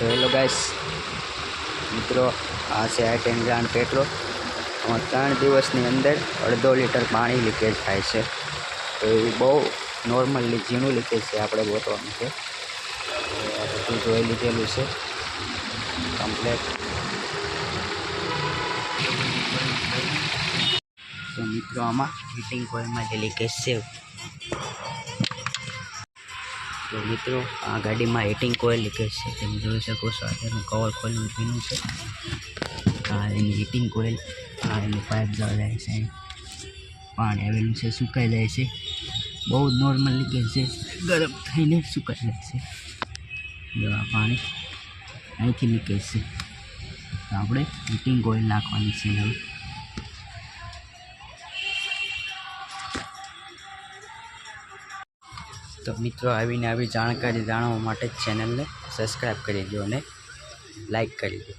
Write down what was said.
તો hello guys મિત્રો, આ છે આઈટેન ગ્રાન્ડ પેટ્રોલ. 3 દિવસની અંદર 1.5 લીટર પાણી લીકેજ થાય છે. તો એ બહુ નોર્મલી ઝીણું લીકેજ છે, આપણે ગોતવાનું છે. આ બધું જોઈ લીધેલું છે કમ્પ્લેટ. તો મિત્રો, આમાં હીટિંગ કોઇલમાં જે લીકેજ છે. તો મિત્રો, આ ગાડીમાં હીટિંગ કોઇલ લીકેજ છે, તમે જોઈ શકો છો. આ તેનું કવર ખોલીને પીનું છે. આ એની હીટિંગ કોઇલ, આ એની પાઇપ જવા જાય છે, પાણી આવેલું છે, સુકાઈ જાય છે. બહુ નોર્મલ લીકેજ છે, ગરમ થઈને સુકાઈ જાય છે. જો આ પાણી અહીંથી લીકેજ છે, તો આપણે હીટિંગ કોઇલ નાખવાની છે હવે. તો મિત્રો, આવીને આવી જાણકારી જાણવા માટે ચેનલને સબસ્ક્રાઈબ કરી દો અને લાઈક કરી દો.